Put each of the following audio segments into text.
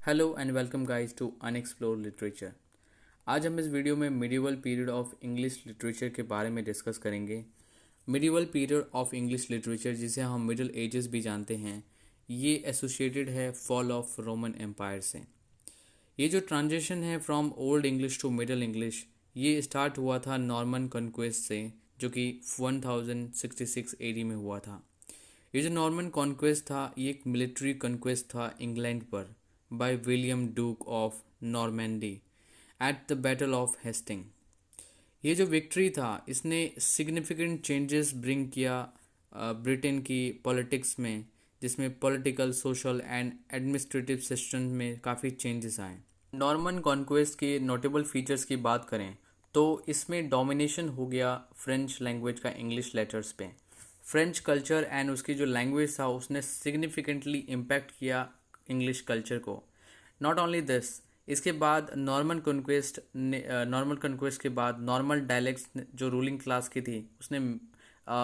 Hello and welcome guys to unexplored literature. आज हम इस वीडियो में medieval period of English literature के बारे में डिस्कस करेंगे। Medieval period of English literature, जिसे हम मिडिल एजेस भी जानते हैं, ये एसोसिएटेड है फॉल ऑफ रोमन एम्पायर से। ये जो ट्रांजिशन है from old English to middle English, ये स्टार्ट हुआ था नॉर्मन कॉन्क्वेस्ट से, जो कि 1066 एडी में हुआ था। ये जो नॉर्मन कॉन्क्वेस्ट था, ये एक मिलिट्री कॉन्क्वेस्ट था इंग्लैंड पर by William duke of Normandy at the battle of Hasting. ये जो विक्ट्री था, इसने सिग्निफिकेंट चेंजेस ब्रिंग किया ब्रिटेन की पॉलिटिक्स में, जिसमें political, social and administrative system में काफ़ी चेंजेस आए। नॉर्मन कॉन्क्वेस्ट के नोटेबल फीचर्स की बात करें तो इसमें डोमिनेशन हो गया फ्रेंच लैंग्वेज का इंग्लिश लेटर्स पे। फ्रेंच कल्चर एंड उसकी जो लैंग्वेज था, उसने सिग्निफिकेंटली इम्पैक्ट किया इंग्लिश कल्चर को। नॉट ओनली दिस, इसके बाद नॉर्मल कॉन्क्वेस्ट के बाद नॉर्मल डायलेक्ट्स जो रूलिंग क्लास की थी, उसने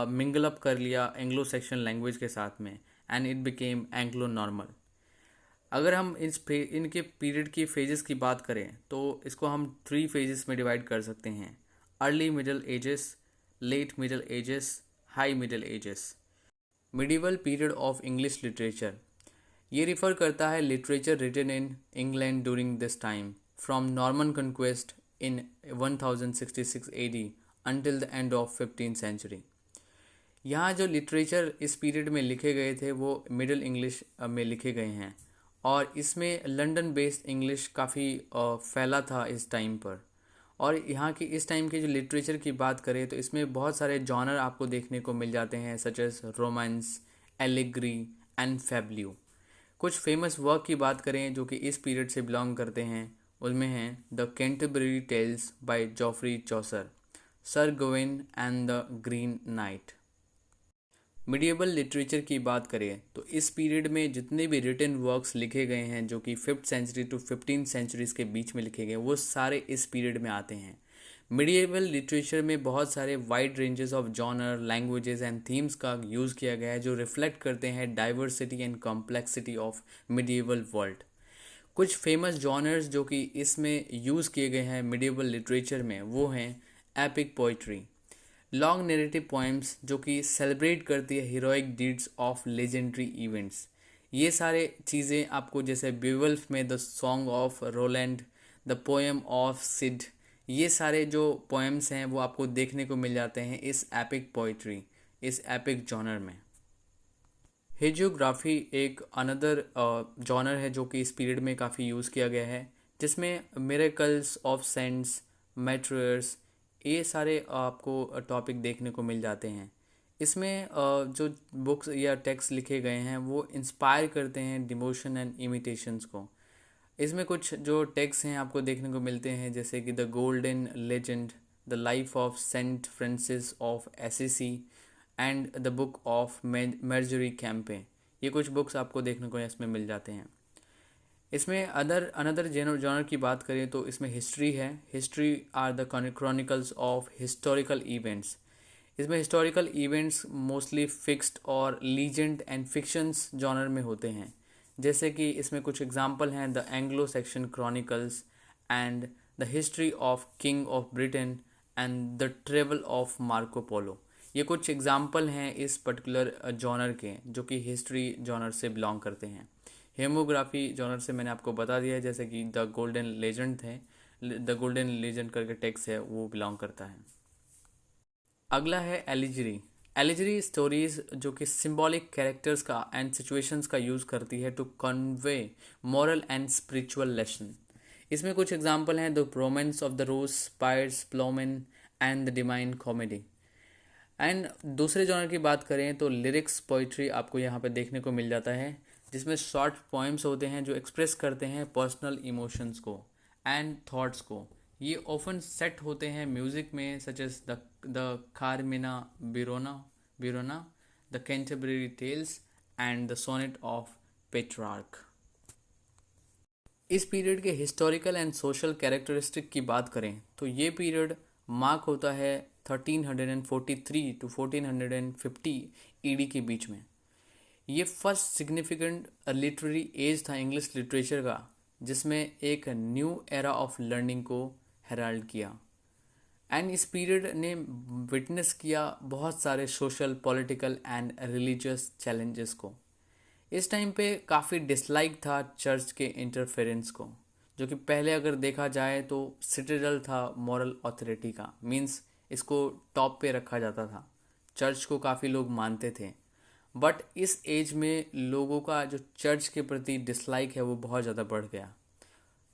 मिंगल अप कर लिया एंग्लो सेक्शन लैंग्वेज के साथ में, and it became Anglo normal. अगर हम इनके पीरियड की फेजेस की बात करें तो इसको हम 3 फेजेस में डिवाइड कर सकते हैं: early middle ages, late middle ages, high middle ages. Medieval period of English literature, ये रिफ़र करता है literature written in England during this time from Norman conquest in 1066 AD until the end of 15th century. यहाँ जो literature इस period में लिखे गए थे वो मिडिल इंग्लिश में लिखे गए हैं, और इसमें लंदन बेस्ड इंग्लिश काफ़ी फैला था इस टाइम पर। और यहाँ की इस टाइम के जो लिटरेचर की बात करें तो इसमें बहुत सारे जॉनर आपको देखने को मिल जाते हैं, such as romance, allegory and fabliau. कुछ फेमस वर्क की बात करें जो कि इस पीरियड से बिलोंग करते हैं, उनमें हैं the Canterbury Tales by Geoffrey Chaucer, sir Gawain and the green knight. Medieval literature की बात करें तो इस पीरियड में जितने भी रिटन वर्क्स लिखे गए हैं जो कि 5th century to 15th centuries के बीच में लिखे गए, वो सारे इस पीरियड में आते हैं। मिडिएबल लिटरेचर में बहुत सारे wide ranges of genre, languages and themes का यूज़ किया गया है, जो रिफ्लेक्ट करते हैं diversity and complexity of medieval world. कुछ फेमस जॉनर्स जो कि इसमें यूज़ किए गए हैं मिडिएबल लिटरेचर में, वो हैं epic poetry, long narrative poems जो कि सेलिब्रेट करती है heroic deeds of legendary events. ये सारे चीज़ें आपको, जैसे बेवल्फ में the song of Roland, the poem of Cid, ये सारे जो पोएम्स हैं वो आपको देखने को मिल जाते हैं इस एपिक पोइट्री, इस एपिक जॉनर में। हेजियोग्राफी एक अनदर जॉनर है जो कि इस पीरियड में काफ़ी यूज़ किया गया है, जिसमें मिरेकल्स ऑफ सेंट्स, मैट्रियर्स, ये सारे आपको टॉपिक देखने को मिल जाते हैं। इसमें जो बुक्स या टेक्स्ट लिखे गए हैं वो इंस्पायर करते हैं डिवोशन एंड इमिटेशंस को। इसमें कुछ जो टेक्स्ट हैं आपको देखने को मिलते हैं, जैसे कि the golden legend, the life of saint Francis of Assisi and the book of Margery Kempe. ये कुछ बुक्स आपको देखने को इसमें मिल जाते हैं। इसमें अनदर जॉनर की बात करें तो इसमें हिस्ट्री है। History are the chronicles of historical events. इसमें हिस्टोरिकल इवेंट्स मोस्टली फिक्स्ड और लीजेंड एंड फिक्शंस जॉनर में होते हैं, जैसे कि इसमें कुछ एग्जांपल हैं the Anglo Saxon chronicles and the history of king of Britain and the travel of Marco Polo. ये कुछ एग्जांपल हैं इस पर्टिकुलर जॉनर के जो कि हिस्ट्री जॉनर से बिलोंग करते हैं। हेमोग्राफी जॉनर से मैंने आपको बता दिया है, जैसे कि द गोल्डन लेजेंड थे, द गोल्डन लेजेंड करके टेक्स्ट है, वो बिलोंग करता है। अगला है एलिजरी। एलिजरी स्टोरीज जो कि सिंबॉलिक कैरेक्टर्स का एंड सिचुएशंस का यूज़ करती है to convey moral and spiritual lesson. इसमें कुछ एग्जांपल हैं the romance of the rose, Piers, Plowman and the divine comedy. And दूसरे जॉनर की बात करें तो लिरिक्स पोइट्री आपको यहाँ पे देखने को मिल जाता है, जिसमें शॉर्ट पोएम्स होते हैं जो एक्सप्रेस करते हैं पर्सनल इमोशंस को एंड थॉट्स को। ये ऑफन सेट होते हैं म्यूज़िक में, such as the Carmina Burana, the Canterbury Tales and the sonnet of Petrarch. इस पीरियड के हिस्टोरिकल एंड सोशल कैरेक्टरिस्टिक की बात करें तो ये पीरियड मार्क होता है 1343 टू 1450 ईडी के बीच में। ये फर्स्ट सिग्निफिकेंट लिटरेरी एज था इंग्लिश लिटरेचर का, जिसमें एक न्यू एरा ऑफ लर्निंग को हेराल्ड किया। एंड इस पीरियड ने विटनेस किया बहुत सारे social, political and religious challenges को। इस टाइम पे काफ़ी डिसलाइक था चर्च के इंटरफेरेंस को, जो कि पहले अगर देखा जाए तो सिटाडेल था मॉरल अथॉरिटी का, मींस इसको टॉप पे रखा जाता था, चर्च को काफ़ी लोग मानते थे। बट इस एज में लोगों का जो चर्च के प्रति डिसलाइक है वो बहुत ज़्यादा बढ़ गया।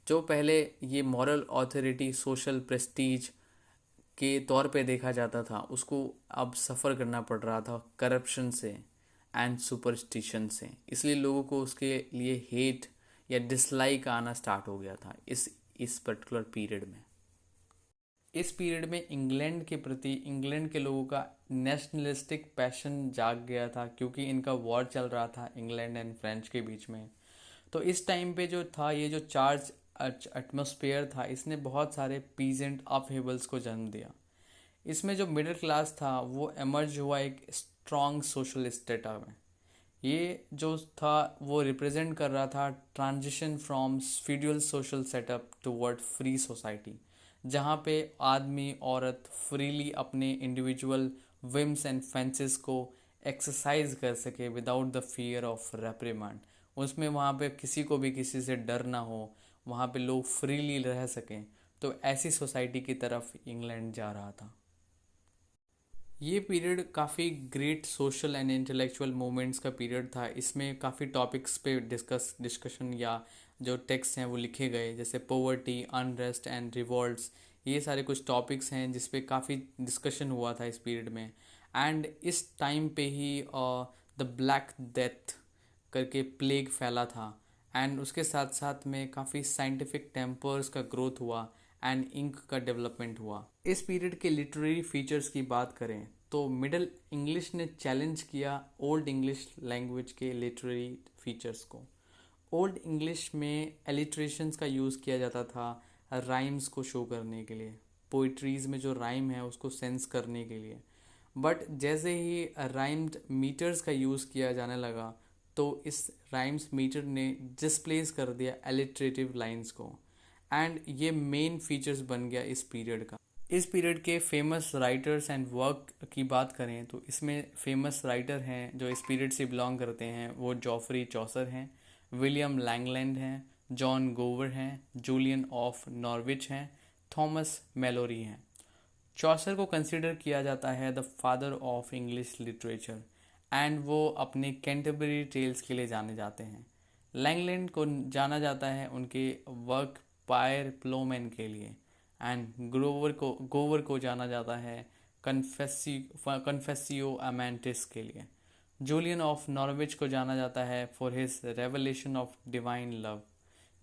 जो पहले ये मॉरल अथॉरिटी, सोशल प्रेस्टीज के तौर पे देखा जाता था, उसको अब सफ़र करना पड़ रहा था करप्शन से एंड सुपरस्टिशन से। इसलिए लोगों को उसके लिए हेट या डिसलाइक आना स्टार्ट हो गया था इस पर्टिकुलर पीरियड में। इस पीरियड में इंग्लैंड के प्रति इंग्लैंड के लोगों का नेशनलिस्टिक पैशन जाग गया था, क्योंकि इनका वॉर चल रहा था इंग्लैंड एंड फ्रेंच के बीच में। तो इस टाइम पे जो था, ये जो चार्ज एटमॉस्फेयर था, इसने बहुत सारे पीजेंट अपहेवल्स को जन्म दिया। इसमें जो मिडिल क्लास था वो एमर्ज हुआ एक स्ट्रॉन्ग सोशल स्टेटा में। ये जो था वो रिप्रेजेंट कर रहा था transition from feudal social setup toward free society, जहाँ पे आदमी औरत फ्रीली अपने इंडिविजुअल विम्स एंड फैंसेस को एक्सरसाइज कर सके विदाउट द फियर ऑफ रेप्रिमांड। उसमें वहाँ पे किसी को भी किसी से डर ना हो, वहाँ पे लोग फ्रीली रह सकें। तो ऐसी सोसाइटी की तरफ इंग्लैंड जा रहा था। ये पीरियड काफ़ी great social and intellectual movements का पीरियड था। इसमें काफ़ी टॉपिक्स पे डिस्कशन या जो टेक्स्ट हैं वो लिखे गए, जैसे पोवर्टी, अनरेस्ट एंड रिवॉल्ट्स। ये सारे कुछ टॉपिक्स हैं जिस पे काफ़ी डिस्कशन हुआ था इस पीरियड में। एंड इस टाइम पे ही द ब्लैक डेथ करके प्लेग फैला था। एंड उसके साथ साथ में काफ़ी साइंटिफिक टेम्पर्स का ग्रोथ हुआ एंड इंक का डेवलपमेंट हुआ। इस पीरियड के लिटरेरी फीचर्स की बात करें तो मिडल इंग्लिश ने चैलेंज किया ओल्ड इंग्लिश लैंग्वेज के लिटरेरी फीचर्स को। ओल्ड इंग्लिश में एलिट्रेशंस का यूज़ किया जाता था राइम्स को शो करने के लिए, पोइट्रीज़ में जो राइम है उसको सेंस करने के लिए। बट जैसे ही राइम्ड मीटर्स का यूज़ किया जाने लगा तो इस राइम्स मीटर ने डिस्प्लेस कर दिया एलिट्रेटिव लाइंस को। एंड ये मेन फीचर्स बन गया इस पीरियड का। इस पीरियड के फेमस राइटर्स एंड वर्क की बात करें तो इसमें फेमस राइटर हैं जो इस पीरियड से बिलोंग करते हैं, वो जॉफरी चौसर हैं, विलियम लैंगलैंड हैं, जॉन गोवर हैं, जूलियन ऑफ नॉर्विच हैं, थॉमस मैलोरी हैं। चौसर को कंसिडर किया जाता है the father of English literature and वो अपने कैंटरबरी टेल्स के लिए जाने जाते हैं। लैंगलैंड को जाना जाता है उनके वर्क पायर प्लोमैन के लिए। एंड गोवर को जाना जाता है कन्फेसियो अमेंटिस के लिए। जूलियन ऑफ नॉर्विच को जाना जाता है for his revelation of divine love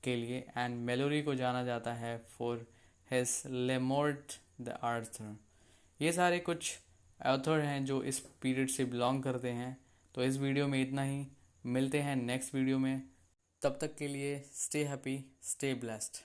के लिए। एंड मेलोरी को जाना जाता है फॉर हिज लेमोर्ट द आर्थर। ये सारे कुछ ऑथर हैं जो इस पीरियड से बिलोंग करते हैं। तो इस वीडियो में इतना ही, मिलते हैं नेक्स्ट वीडियो में। तब तक के लिए स्टे हैप्पी, स्टे ब्लेस्ड।